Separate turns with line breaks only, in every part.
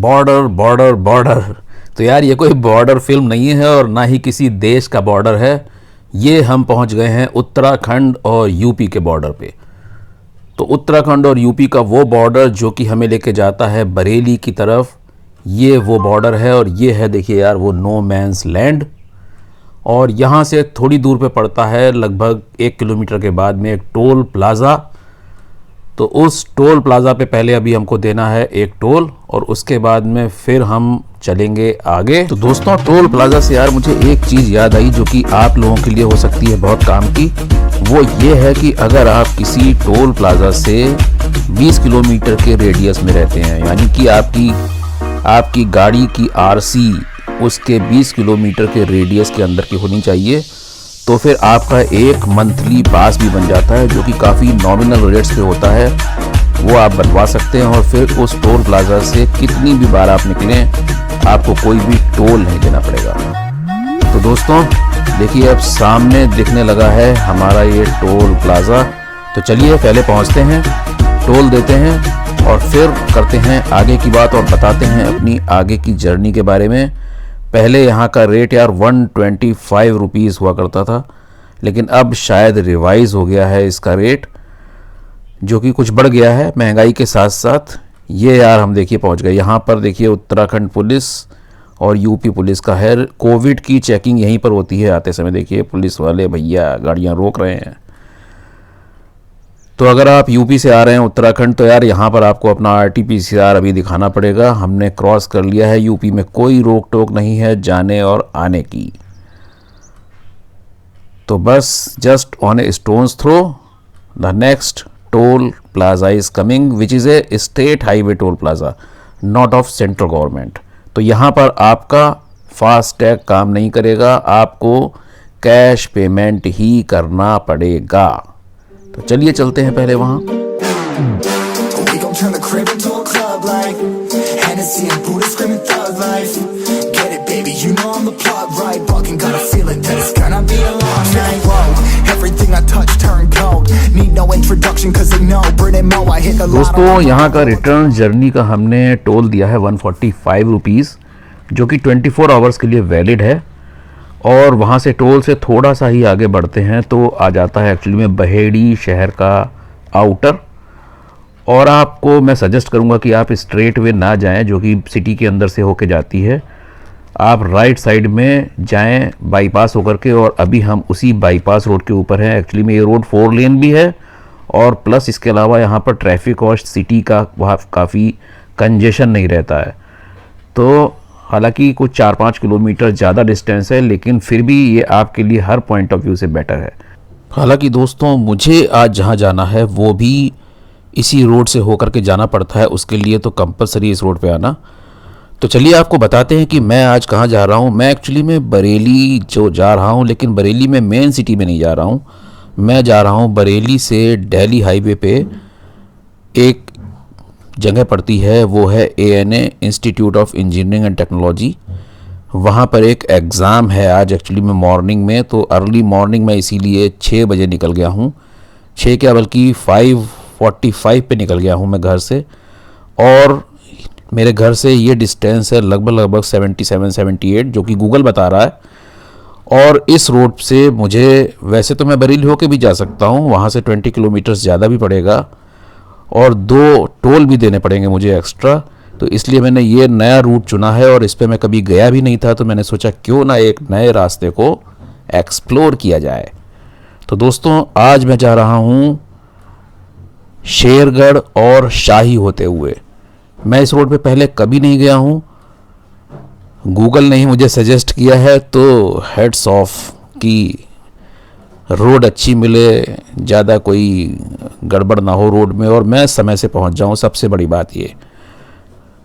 Border border border. तो यार ये कोई बॉर्डर फिल्म नहीं है और ना ही किसी देश का बॉर्डर है। ये हम पहुंच गए हैं उत्तराखंड और यूपी के बॉर्डर पे। तो उत्तराखंड और यूपी का वो बॉर्डर जो कि हमें लेके जाता है बरेली की तरफ, ये वो बॉर्डर है। और ये है देखिए यार वो नो मैंस लैंड। और यहाँ से थोड़ी दूर पे पड़ता है, लगभग 1 किलोमीटर के बाद में एक टोल प्लाज़ा। तो उस टोल प्लाज़ा पे पहले अभी हमको देना है एक टोल और उसके बाद में फिर हम चलेंगे आगे। तो दोस्तों टोल प्लाज़ा से यार मुझे एक चीज़ याद आई जो कि आप लोगों के लिए हो सकती है बहुत काम की। वो ये है कि अगर आप किसी टोल प्लाज़ा से 20 किलोमीटर के रेडियस में रहते हैं, यानी कि आपकी गाड़ी की आरसी उसके 20 किलोमीटर के रेडियस के अंदर की होनी चाहिए, तो फिर आपका एक मंथली पास भी बन जाता है जो कि काफ़ी नॉमिनल रेट्स पे होता है। वो आप बनवा सकते हैं और फिर उस टोल प्लाज़ा से कितनी भी बार आप निकलें आपको कोई भी टोल नहीं देना पड़ेगा। तो दोस्तों देखिए अब सामने दिखने लगा है हमारा ये टोल प्लाज़ा। तो चलिए पहले पहुंचते हैं, टोल देते हैं और फिर करते हैं आगे की बात और बताते हैं अपनी आगे की जर्नी के बारे में। पहले यहाँ का रेट यार 125 रुपीज़ हुआ करता था, लेकिन अब शायद रिवाइज़ हो गया है इसका रेट, जो कि कुछ बढ़ गया है महंगाई के साथ साथ। ये यार हम देखिए पहुँच गए यहाँ पर। देखिए उत्तराखंड पुलिस और यूपी पुलिस का है। कोविड की चेकिंग यहीं पर होती है आते समय। देखिए पुलिस वाले भैया गाड़ियाँ रोक रहे हैं। तो अगर आप यूपी से आ रहे हैं उत्तराखंड तो यार यहाँ पर आपको अपना RT-PCR अभी दिखाना पड़ेगा। हमने क्रॉस कर लिया है, यूपी में कोई रोक टोक नहीं है जाने और आने की। तो बस just on a stone's throw the next toll plaza is coming which is a state highway toll plaza, not of central government. तो यहाँ पर आपका फास्टैग काम नहीं करेगा, आपको कैश पेमेंट ही करना पड़ेगा। तो चलिए चलते हैं पहले वहाँ। दोस्तों यहाँ का रिटर्न जर्नी का हमने टोल दिया है 145 रुपीज़, जो कि 24 आवर्स के लिए वैलिड है। और वहाँ से टोल से थोड़ा सा ही आगे बढ़ते हैं तो आ जाता है एक्चुअली में बहेड़ी शहर का आउटर। और आपको मैं सजेस्ट करूँगा कि आप स्ट्रेट वे ना जाएं जो कि सिटी के अंदर से होके जाती है। आप राइट साइड में जाएं बाईपास होकर के। और अभी हम उसी बाईपास रोड के ऊपर हैं। एक्चुअली में ये रोड 4 लेन भी है और प्लस इसके अलावा यहाँ पर ट्रैफिक और सिटी का वहाँ काफ़ी कंजेशन नहीं रहता है। तो हालांकि कुछ 4-5 किलोमीटर ज़्यादा डिस्टेंस है, लेकिन फिर भी ये आपके लिए हर पॉइंट ऑफ व्यू से बेटर है। हालांकि दोस्तों मुझे आज जहाँ जाना है वो भी इसी रोड से होकर के जाना पड़ता है, उसके लिए तो कंपलसरी इस रोड पे आना। तो चलिए आपको बताते हैं कि मैं आज कहाँ जा रहा हूँ। मैं एक्चुअली में बरेली जो जा रहा हूँ, लेकिन बरेली में मेन सिटी में नहीं जा रहा हूँ। मैं जा रहा हूँ बरेली से दिल्ली हाईवे पे एक जगह पड़ती है, वो है ANA institute of engineering and technology. वहाँ पर एक एग्ज़ाम है आज एक्चुअली में मॉर्निंग में। तो अर्ली मॉर्निंग में इसीलिए 6 बजे निकल गया हूँ। 6 क्या बल्कि 5:45 पे निकल गया हूँ मैं घर से। और मेरे घर से ये डिस्टेंस है लगभग 77-78 जो कि गूगल बता रहा है। और इस रोड से मुझे वैसे तो मैं बरेली होके भी जा सकता हूँ, वहाँ से 20 किलोमीटर ज़्यादा भी पड़ेगा और 2 टोल भी देने पड़ेंगे मुझे एक्स्ट्रा। तो इसलिए मैंने ये नया रूट चुना है और इस पे मैं कभी गया भी नहीं था। तो मैंने सोचा क्यों ना एक नए रास्ते को एक्सप्लोर किया जाए। तो दोस्तों आज मैं जा रहा हूँ शेरगढ़ और शाही होते हुए। मैं इस रोड पे पहले कभी नहीं गया हूँ, गूगल ने ही मुझे सजेस्ट किया है। तो हेड्स ऑफ कि रोड अच्छी मिले, ज़्यादा कोई गड़बड़ ना हो रोड में और मैं समय से पहुंच जाऊं, सबसे बड़ी बात ये।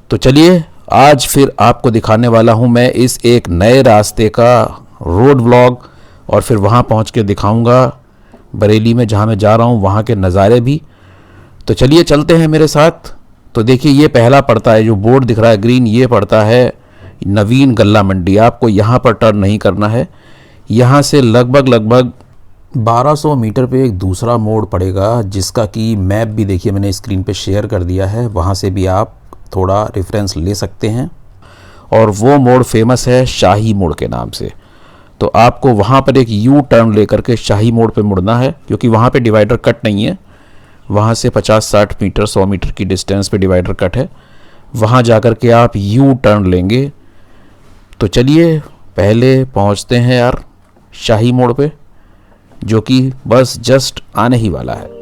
तो चलिए आज फिर आपको दिखाने वाला हूं मैं इस एक नए रास्ते का रोड व्लॉग और फिर वहां पहुंच के दिखाऊंगा बरेली में जहां मैं जा रहा हूं वहां के नज़ारे भी। तो चलिए चलते हैं मेरे साथ। तो देखिए ये पहला पड़ता है, जो बोर्ड दिख रहा है ग्रीन, ये पड़ता है नवीन गल्ला मंडी। आपको यहाँ पर टर्न नहीं करना है। यहाँ से लगभग 1200 मीटर पे एक दूसरा मोड़ पड़ेगा जिसका कि मैप भी देखिए मैंने स्क्रीन पे शेयर कर दिया है। वहाँ से भी आप थोड़ा रेफरेंस ले सकते हैं। और वो मोड़ फेमस है शाही मोड़ के नाम से। तो आपको वहाँ पर एक यू टर्न लेकर के शाही मोड़ पे मुड़ना है, क्योंकि वहाँ पे डिवाइडर कट नहीं है। वहाँ से 50-60 मीटर 100 मीटर की डिस्टेंस पे डिवाइडर कट है। वहाँ जाकर के आप यू टर्न लेंगे। तो चलिए पहले पहुँचते हैं यार शाही मोड़ पे, जो कि बस जस्ट आने ही वाला है।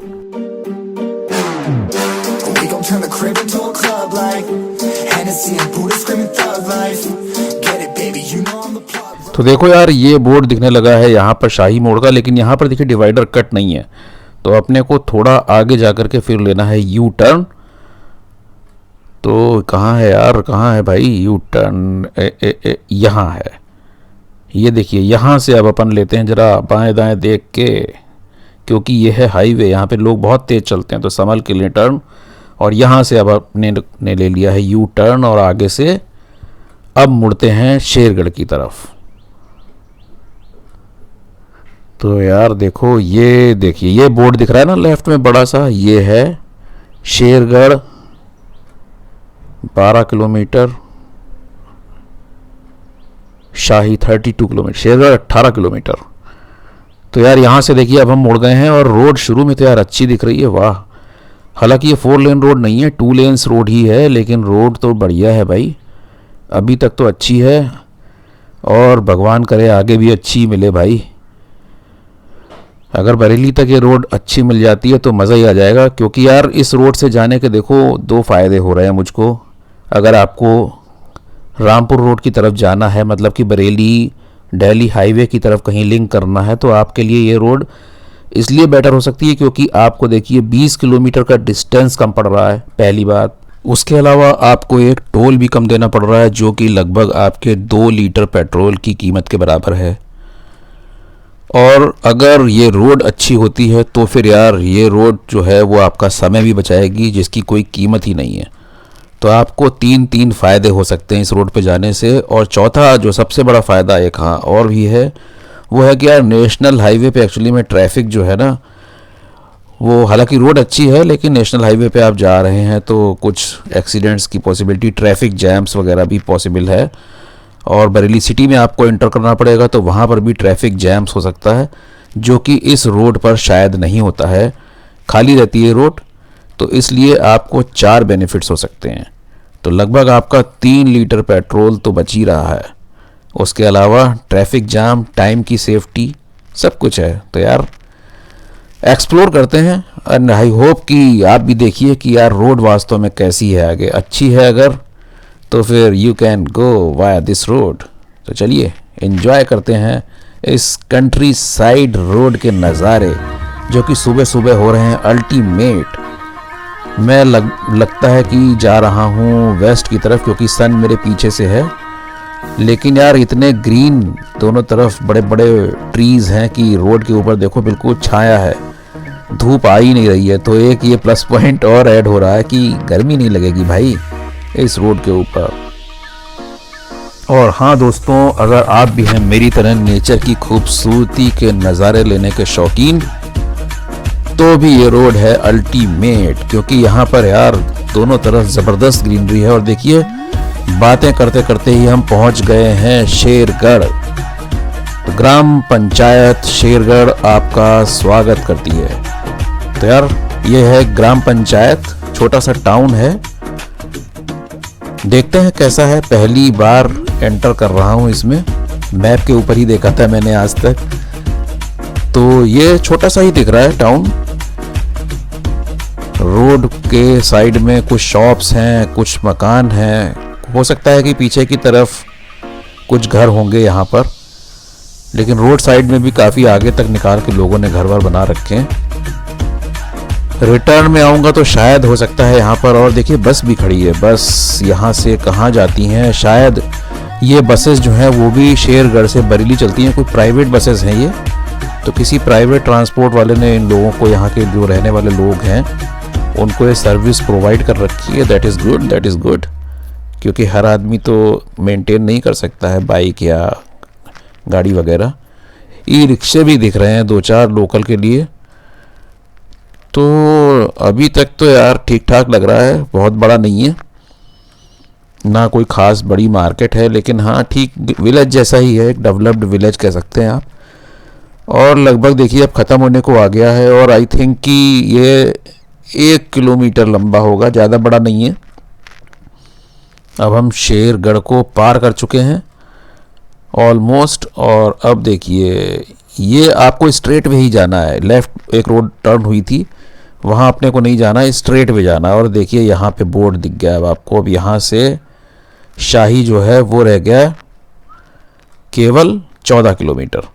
तो देखो यार ये बोर्ड दिखने लगा है यहाँ पर शाही मोड़ का, लेकिन यहाँ पर देखिए डिवाइडर कट नहीं है। तो अपने को थोड़ा आगे जाकर के फिर लेना है यू टर्न। तो कहाँ है यार, कहाँ है भाई यू टर्न? यहाँ है, ये देखिए। यहाँ से अब अपन लेते हैं जरा बाएं दाएं देख के, क्योंकि ये है हाईवे, यहाँ पे लोग बहुत तेज़ चलते हैं, तो संभल के लिए टर्न। और यहाँ से अब अपने ने ले लिया है यू टर्न और आगे से अब मुड़ते हैं शेरगढ़ की तरफ। तो यार देखो, ये देखिए ये बोर्ड दिख रहा है ना लेफ्ट में बड़ा सा, ये है शेरगढ़ 12 किलोमीटर, शाही 32 किलोमीटर, शेरगढ़ 18 किलोमीटर। तो यार यहाँ से देखिए अब हम मुड़ गए हैं और रोड शुरू में तो यार अच्छी दिख रही है, वाह। हालांकि ये 4 लेन रोड नहीं है, 2 लेन्स रोड ही है, लेकिन रोड तो बढ़िया है भाई, अभी तक तो अच्छी है। और भगवान करे आगे भी अच्छी मिले भाई। अगर बरेली तक ये रोड अच्छी मिल जाती है तो मज़ा ही आ जाएगा, क्योंकि यार इस रोड से जाने के देखो 2 फ़ायदे हो रहे हैं मुझको। अगर आपको रामपुर रोड की तरफ जाना है, मतलब कि बरेली दिल्ली हाईवे की तरफ कहीं लिंक करना है, तो आपके लिए ये रोड इसलिए बेटर हो सकती है क्योंकि आपको देखिए 20 किलोमीटर का डिस्टेंस कम पड़ रहा है, पहली बात। उसके अलावा आपको एक टोल भी कम देना पड़ रहा है, जो कि लगभग आपके 2 लीटर पेट्रोल की कीमत के बराबर है। और अगर ये रोड अच्छी होती है तो फिर यार ये रोड जो है वो आपका समय भी बचाएगी, जिसकी कोई कीमत ही नहीं है। तो आपको 3 फ़ायदे हो सकते हैं इस रोड पे जाने से। और चौथा जो सबसे बड़ा फ़ायदा एक हाँ और भी है, वो है कि यार नेशनल हाईवे पे एक्चुअली में ट्रैफिक जो है ना, वो हालांकि रोड अच्छी है लेकिन नेशनल हाईवे पे आप जा रहे हैं तो कुछ एक्सीडेंट्स की पॉसिबिलिटी, ट्रैफिक जैम्स वगैरह भी पॉसिबल है। और बरेली सिटी में आपको एंटर करना पड़ेगा तो वहाँ पर भी ट्रैफिक जैम्स हो सकता है, जो कि इस रोड पर शायद नहीं होता है, खाली रहती है रोड। तो इसलिए आपको 4 बेनिफिट्स हो सकते हैं। तो लगभग आपका 3 लीटर पेट्रोल तो बच ही रहा है। उसके अलावा ट्रैफिक जाम, टाइम की सेफ्टी, सब कुछ है। तो यार एक्सप्लोर करते हैं एंड आई होप कि आप भी देखिए कि यार रोड वास्तव में कैसी है। आगे अच्छी है अगर, तो फिर you can go via this road. तो चलिए एंजॉय करते हैं इस कंट्री साइड रोड के नज़ारे, जो कि सुबह सुबह हो रहे हैं अल्टीमेट। मैं लगता है कि जा रहा हूँ वेस्ट की तरफ, क्योंकि सन मेरे पीछे से है। लेकिन यार इतने ग्रीन दोनों तरफ बड़े बड़े ट्रीज़ हैं कि रोड के ऊपर देखो बिल्कुल छाया है, धूप आ ही नहीं रही है। तो एक ये प्लस पॉइंट और ऐड हो रहा है कि गर्मी नहीं लगेगी भाई इस रोड के ऊपर। और हाँ दोस्तों, अगर आप भी हैं मेरी तरह नेचर की खूबसूरती के नज़ारे लेने के शौकीन, तो भी ये रोड है अल्टीमेट, क्योंकि यहाँ पर यार दोनों तरफ ज़बरदस्त ग्रीनरी है। और देखिए बातें करते करते ही हम पहुँच गए हैं शेरगढ़। ग्राम पंचायत शेरगढ़ आपका स्वागत करती है। तो यार ये है ग्राम पंचायत, छोटा सा टाउन है। देखते हैं कैसा है, पहली बार एंटर कर रहा हूँ इसमें। मैप के ऊपर ही देखा था मैंने आज तक, तो ये छोटा सा ही दिख रहा है टाउन। रोड के साइड में कुछ शॉप्स हैं, कुछ मकान हैं, हो सकता है कि पीछे की तरफ कुछ घर होंगे यहाँ पर, लेकिन रोड साइड में भी काफ़ी आगे तक निकाल के लोगों ने घर वर बना रखे हैं। रिटर्न में आऊँगा तो शायद हो सकता है यहाँ पर, और देखिए बस भी खड़ी है। बस यहाँ से कहाँ जाती हैं, शायद ये बसेस जो हैं वो भी शेरगढ़ से बरेली चलती हैं। कोई प्राइवेट बसेस हैं ये, तो किसी प्राइवेट ट्रांसपोर्ट वाले ने इन लोगों को, यहाँ के जो रहने वाले लोग हैं उनको ये सर्विस प्रोवाइड कर रखी है। That is good, that is good, क्योंकि हर आदमी तो मेंटेन नहीं कर सकता है बाइक या गाड़ी वगैरह। ई रिक्शे भी दिख रहे हैं 2-4 लोकल के लिए। तो अभी तक तो यार ठीक ठाक लग रहा है, बहुत बड़ा नहीं है। ना कोई ख़ास बड़ी मार्केट है, लेकिन हाँ ठीक विलेज जैसा ही है, एक डेवलप्ड विलेज कह सकते हैं आप। और लगभग देखिए अब ख़त्म होने को आ गया है, और आई थिंक कि ये 1 किलोमीटर लंबा होगा, ज़्यादा बड़ा नहीं है। अब हम शेरगढ़ को पार कर चुके हैं ऑलमोस्ट, और अब देखिए ये आपको स्ट्रेट वे ही जाना है। लेफ़्ट एक रोड टर्न हुई थी, वहाँ अपने को नहीं जाना है, स्ट्रेट वे जाना है। और देखिए यहाँ पे बोर्ड दिख गया है अब आपको। अब यहाँ से शाही जो है वो रह गया केवल 14 किलोमीटर।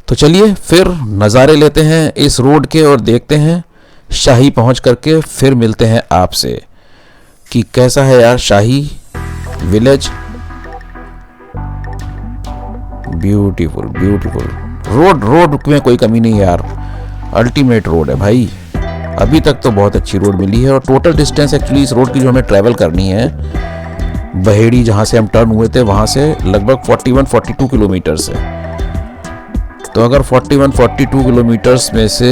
तो चलिए फिर नज़ारे लेते हैं इस रोड के और देखते हैं शाही पहुँच करके फिर मिलते हैं आपसे कि कैसा है यार शाही विलेज। ब्यूटीफुल ब्यूटीफुल रोड में कोई कमी नहीं है यार, अल्टीमेट रोड है भाई। अभी तक तो बहुत अच्छी रोड मिली है। और टोटल डिस्टेंस एक्चुअली इस रोड की जो हमें ट्रैवल करनी है, बहेड़ी जहाँ से हम टर्न हुए थे वहाँ से लगभग 41-42 किलोमीटर्स है। तो अगर 41-42 किलोमीटर्स में से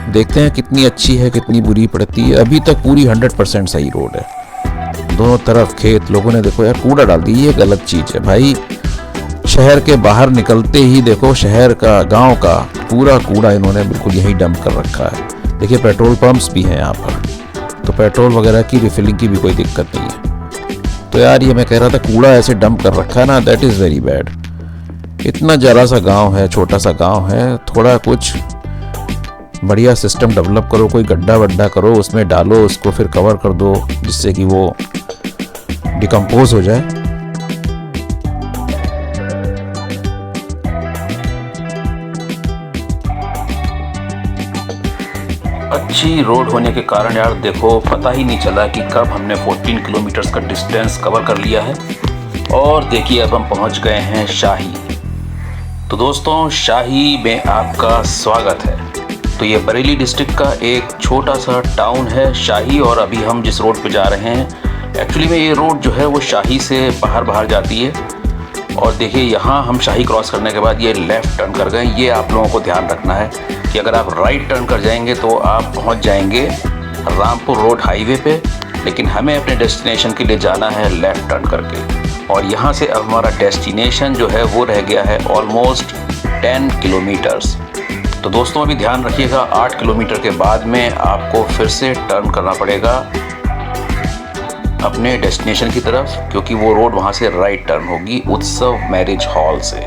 देखते हैं कितनी अच्छी है कितनी बुरी पड़ती है। अभी तक पूरी 100% सही रोड है, दोनों तरफ खेत। लोगों ने देखो यार कूड़ा डाल दी, ये गलत चीज़ है भाई। शहर के बाहर निकलते ही देखो शहर का, गांव का पूरा कूड़ा इन्होंने बिल्कुल यही डंप कर रखा है। देखिए पेट्रोल पंप्स भी हैं यहाँ पर, तो पेट्रोल वगैरह की रिफिलिंग की भी कोई दिक्कत नहीं है। तो यार ये मैं कह रहा था कूड़ा ऐसे डंप कर रखा है ना, दैट इज़ वेरी बैड। इतना जरा सा गांव है, छोटा सा गांव है, थोड़ा कुछ बढ़िया सिस्टम डेवलप करो, कोई गड्ढा वड्ढा करो, उसमें डालो, उसको फिर कवर कर दो जिससे कि वो डिकम्पोज हो जाए। अच्छी रोड होने के कारण यार देखो पता ही नहीं चला कि कब हमने 14 किलोमीटर्स का डिस्टेंस कवर कर लिया है। और देखिए अब हम पहुंच गए हैं शाही। तो दोस्तों शाही में आपका स्वागत है। तो ये बरेली डिस्ट्रिक्ट का एक छोटा सा टाउन है शाही, और अभी हम जिस रोड पे जा रहे हैं एक्चुअली में ये रोड जो है वो शाही से बाहर जाती है। और देखिए यहाँ हम शाही क्रॉस करने के बाद ये लेफ़्ट टर्न कर गए। ये आप लोगों को ध्यान रखना है कि अगर आप राइट टर्न कर जाएंगे तो आप पहुँच जाएंगे रामपुर रोड हाईवे पे, लेकिन हमें अपने डेस्टिनेशन के लिए जाना है लेफ़्ट टर्न करके। और यहाँ से अब हमारा डेस्टिनेशन जो है वो रह गया है ऑलमोस्ट 10 किलोमीटर्स। तो दोस्तों अभी ध्यान रखिएगा 8 किलोमीटर के बाद में आपको फिर से टर्न करना पड़ेगा अपने डेस्टिनेशन की तरफ, क्योंकि वो रोड वहाँ से राइट टर्न होगी उत्सव मैरिज हॉल से।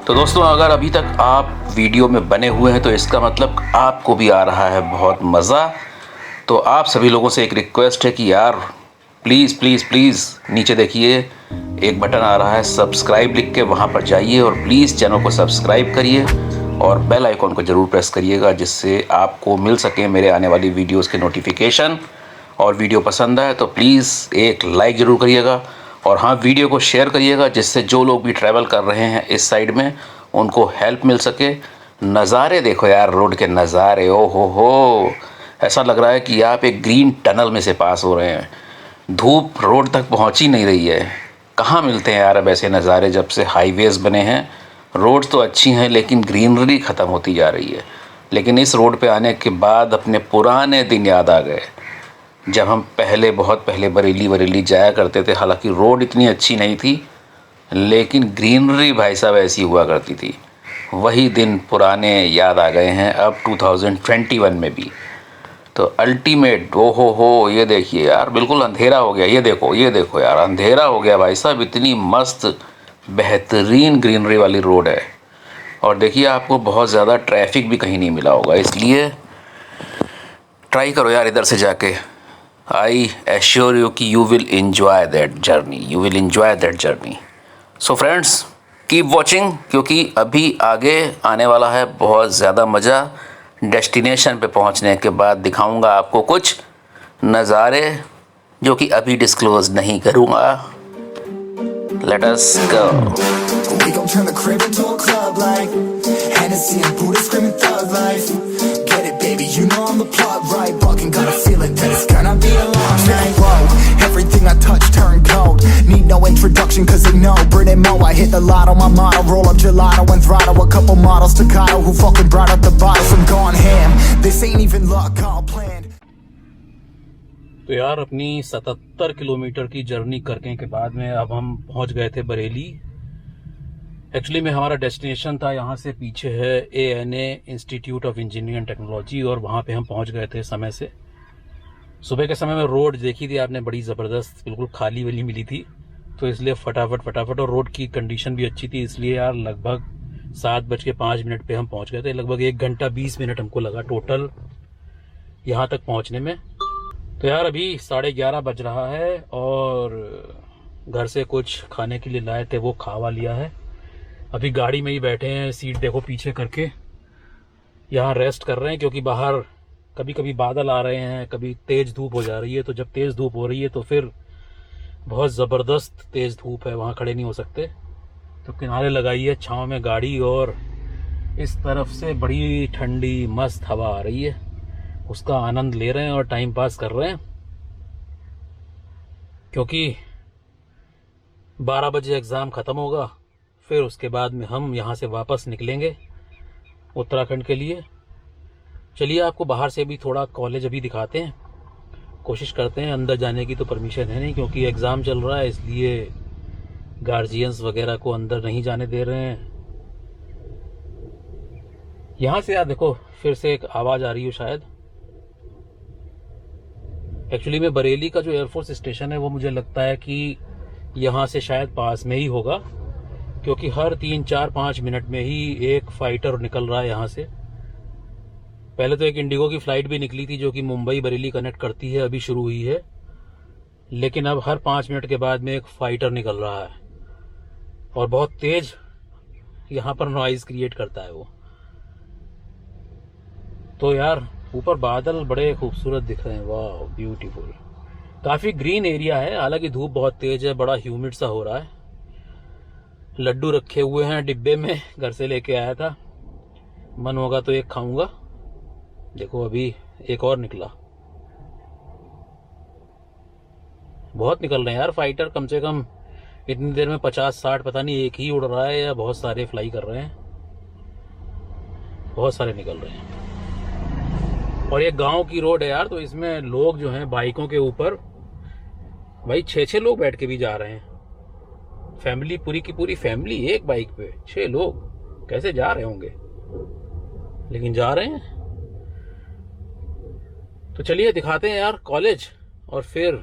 तो दोस्तों अगर अभी तक आप वीडियो में बने हुए हैं तो इसका मतलब आपको भी आ रहा है बहुत मज़ा। तो आप सभी लोगों से एक रिक्वेस्ट है कि यार प्लीज़ प्लीज़ प्लीज़ नीचे देखिए एक बटन आ रहा है सब्सक्राइब लिख के, वहाँ पर जाइए और प्लीज़ चैनल को सब्सक्राइब करिए और बेल आइकॉन को ज़रूर प्रेस करिएगा, जिससे आपको मिल सके मेरे आने वाली वीडियोस के नोटिफिकेशन। और वीडियो पसंद आए तो प्लीज़ एक लाइक ज़रूर करिएगा, और हाँ वीडियो को शेयर करिएगा, जिससे जो लोग भी ट्रैवल कर रहे हैं इस साइड में उनको हेल्प मिल सके। नज़ारे देखो यार, रोड के नज़ारे, ओ हो, ऐसा लग रहा है कि आप एक ग्रीन टनल में से पास हो रहे हैं। धूप रोड तक पहुंच ही नहीं रही है। कहाँ मिलते हैं यार अब ऐसे नज़ारे, जब से हाईवेज़ बने हैं। रोड तो अच्छी हैं लेकिन ग्रीनरी ख़त्म होती जा रही है। लेकिन इस रोड पे आने के बाद अपने पुराने दिन याद आ गए, जब हम बहुत पहले बरेली जाया करते थे। हालांकि रोड इतनी अच्छी नहीं थी, लेकिन ग्रीनरी भाई साहब ऐसी हुआ करती थी। वही दिन पुराने याद आ गए हैं अब 2021 में भी। तो अल्टीमेट, ओ हो, ये देखिए यार बिल्कुल अंधेरा हो गया। ये देखो यार अंधेरा हो गया भाई साहब। इतनी मस्त बेहतरीन ग्रीनरी वाली रोड है। और देखिए आपको बहुत ज़्यादा ट्रैफिक भी कहीं नहीं मिला होगा, इसलिए ट्राई करो यार इधर से जाके। आई एश्योर यू कि you will enjoy that journey. So friends keep watching, क्योंकि अभी आगे आने वाला है बहुत ज़्यादा मज़ा। डेस्टिनेशन पे पहुंचने के बाद दिखाऊंगा आपको कुछ नज़ारे जो कि अभी डिस्क्लोज नहीं करूंगा। Let us go. We gon' turn the crib into a club like Hennessy and Buddha screaming thug life. Get it baby, you know I'm the plot right. Fucking got a feeling that it's gonna be a long night. Whoa, everything I touch turn cold. Need no introduction cause they know Brit and Mo. I hit the lotto, my motto. Roll up gelato and throttle a couple models staccato who fucking brought up the bottles. I'm gone ham, this ain't even luck, all planned.
तो यार अपनी 77 kilometre की journey करने के बाद में अब हम पहुंच गए थे बरेली। एक्चुअली में हमारा डेस्टिनेशन था यहाँ से पीछे है ANA institute of engineering and technology, और वहाँ पे हम पहुँच गए थे समय से। सुबह के समय में रोड देखी थी आपने, बड़ी ज़बरदस्त, बिल्कुल खाली वाली मिली थी, तो इसलिए फटाफट, और रोड की कंडीशन भी अच्छी थी, इसलिए यार लगभग 7:05 पे हम पहुँच गए थे। लगभग 1 घंटा 20 मिनट हमको लगा टोटल यहाँ तक पहुँचने में। तो यार अभी 11:30 बज रहा है और घर से कुछ खाने के लिए लाए थे, वो खावा लिया है। अभी गाड़ी में ही बैठे हैं, सीट देखो पीछे करके, यहाँ रेस्ट कर रहे हैं, क्योंकि बाहर कभी कभी बादल आ रहे हैं, कभी तेज़ धूप हो जा रही है। तो जब तेज़ धूप हो रही है तो फिर बहुत ज़बरदस्त तेज़ धूप है, वहाँ खड़े नहीं हो सकते, तो किनारे लगाई है छाँव में गाड़ी, और इस तरफ से बड़ी ठंडी मस्त हवा आ रही है, उसका आनंद ले रहे हैं और टाइम पास कर रहे हैं। क्योंकि 12 बजे एग्ज़ाम ख़त्म होगा, फिर उसके बाद में हम यहाँ से वापस निकलेंगे उत्तराखंड के लिए। चलिए आपको बाहर से भी थोड़ा कॉलेज अभी दिखाते हैं, कोशिश करते हैं। अंदर जाने की तो परमिशन है नहीं, क्योंकि एग्ज़ाम चल रहा है, इसलिए गार्जियंस वगैरह को अंदर नहीं जाने दे रहे हैं। यहाँ से यार देखो फिर से एक आवाज़ आ रही है शायद। एक्चुअली में बरेली का जो एयरफोर्स स्टेशन है वो मुझे लगता है कि यहाँ से शायद पास में ही होगा, क्योंकि हर 3, 4, 5 मिनट में ही एक फाइटर निकल रहा है यहाँ से। पहले तो एक इंडिगो की फ़्लाइट भी निकली थी जो कि मुंबई बरेली कनेक्ट करती है, अभी शुरू हुई है, लेकिन अब हर 5 मिनट के बाद में एक फ़ाइटर निकल रहा है, और बहुत तेज़ यहाँ पर नॉइज़ क्रिएट करता है वो। तो यार ऊपर बादल बड़े खूबसूरत दिख रहे हैं, वाह ब्यूटीफुल। काफ़ी ग्रीन एरिया है, हालांकि धूप बहुत तेज़ है, बड़ा ह्यूमिड सा हो रहा है। लड्डू रखे हुए हैं डिब्बे में, घर से लेके आया था, मन होगा तो एक खाऊंगा। देखो अभी एक और निकला, बहुत निकल रहे हैं यार फाइटर, कम से कम इतनी देर में 50-60, पता नहीं एक ही उड़ रहा है या बहुत सारे फ्लाई कर रहे हैं, बहुत सारे निकल रहे हैं। और ये गांव की रोड है यार, तो इसमें लोग जो हैं बाइकों के ऊपर, भाई 6-6 लोग बैठ के भी जा रहे हैं, फैमिली पूरी की पूरी फैमिली एक बाइक पे, 6 लोग कैसे जा रहे होंगे, लेकिन जा रहे हैं। तो चलिए दिखाते हैं यार कॉलेज, और फिर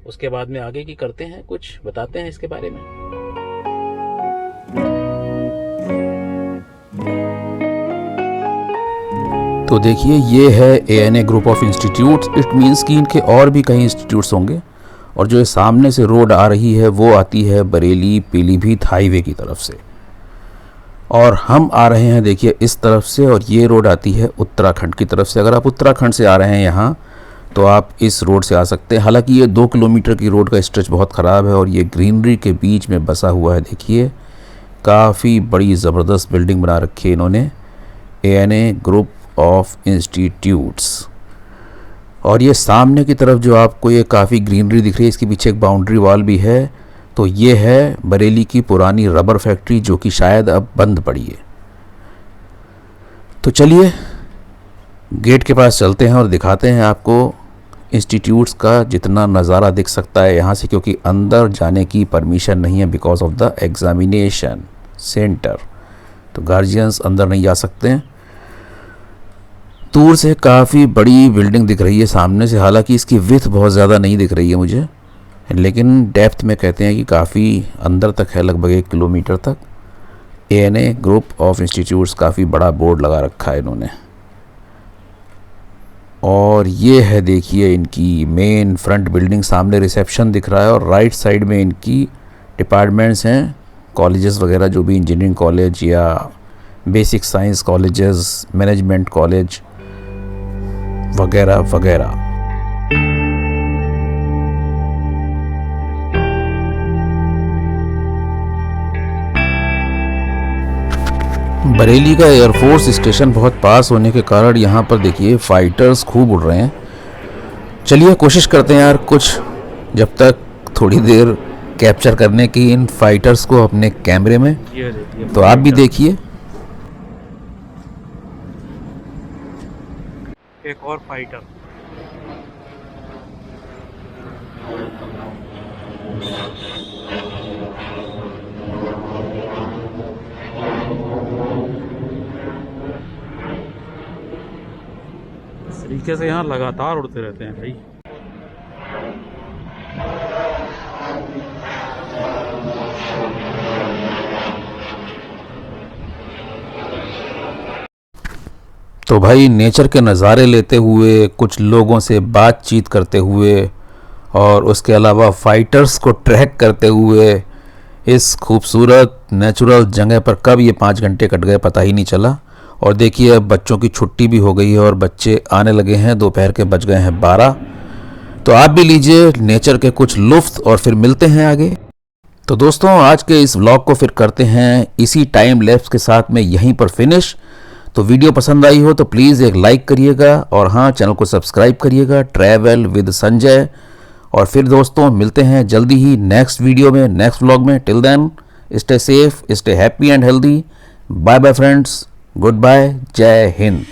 उसके बाद में आगे की करते हैं, कुछ बताते हैं इसके बारे में।
तो देखिए ये है ANA group of institutes, it means कि इनके और भी कई इंस्टीट्यूट्स होंगे। और जो ये सामने से रोड आ रही है वो आती है बरेली पीलीभीत हाईवे की तरफ से, और हम आ रहे हैं देखिए इस तरफ से, और ये रोड आती है उत्तराखंड की तरफ से। अगर आप उत्तराखंड से आ रहे हैं यहाँ तो आप इस रोड से आ सकते हैं। हालांकि ये 2 किलोमीटर की रोड का स्ट्रेच बहुत ख़राब है, और ये ग्रीनरी के बीच में बसा हुआ है। देखिए काफ़ी बड़ी ज़बरदस्त बिल्डिंग बना रखी है इन्होंने, ANA ग्रुप ऑफ इंस्टीट्यूट्स। और ये सामने की तरफ जो आपको ये काफ़ी ग्रीनरी दिख रही है, इसके पीछे एक बाउंड्री वॉल भी है। तो ये है बरेली की पुरानी रबर फैक्ट्री, जो कि शायद अब बंद पड़ी है। तो चलिए गेट के पास चलते हैं और दिखाते हैं आपको इंस्टीट्यूट्स का जितना नज़ारा दिख सकता है यहाँ से, क्योंकि अंदर जाने की परमिशन नहीं है because of the examination centre, तो गार्जियंस अंदर नहीं जा सकते हैं। दूर से काफ़ी बड़ी बिल्डिंग दिख रही है सामने से, हालांकि इसकी विड्थ बहुत ज़्यादा नहीं दिख रही है मुझे, लेकिन डेप्थ में कहते हैं कि काफ़ी अंदर तक है, लगभग 1 किलोमीटर तक। ANA ग्रुप ऑफ इंस्टीट्यूट्स, काफ़ी बड़ा बोर्ड लगा रखा है इन्होंने। और ये है देखिए इनकी मेन फ्रंट बिल्डिंग, सामने रिसेप्शन दिख रहा है, और राइट साइड में इनकी डिपार्टमेंट्स हैं, कॉलेजेस वगैरह, जो भी इंजीनियरिंग कॉलेज या basic science colleges, management college वगैरह वगैरह। बरेली का एयरफोर्स स्टेशन बहुत पास होने के कारण यहाँ पर देखिए फाइटर्स खूब उड़ रहे हैं। चलिए कोशिश करते हैं यार कुछ, जब तक थोड़ी देर कैप्चर करने की इन फाइटर्स को अपने कैमरे में। तो आप भी देखिए।
एक और फाइटर, तरीके से यहाँ लगातार उड़ते रहते हैं भाई।
तो भाई नेचर के नज़ारे लेते हुए, कुछ लोगों से बातचीत करते हुए और उसके अलावा फाइटर्स को ट्रैक करते हुए इस खूबसूरत नेचुरल जगह पर कब ये 5 घंटे कट गए पता ही नहीं चला। और देखिए अब बच्चों की छुट्टी भी हो गई है और बच्चे आने लगे हैं, दोपहर के बज गए हैं 12। तो आप भी लीजिए नेचर के कुछ लुत्फ़ और फिर मिलते हैं आगे। तो दोस्तों आज के इस व्लॉग को फिर करते हैं इसी टाइम लैप्स के साथ में यहीं पर फिनिश। तो वीडियो पसंद आई हो तो प्लीज़ एक लाइक करिएगा और हाँ चैनल को सब्सक्राइब करिएगा, ट्रैवल विद संजय। और फिर दोस्तों मिलते हैं जल्दी ही नेक्स्ट वीडियो में, नेक्स्ट व्लॉग में। Till then stay safe, stay happy and healthy. Bye bye friends, good bye, Jai Hind.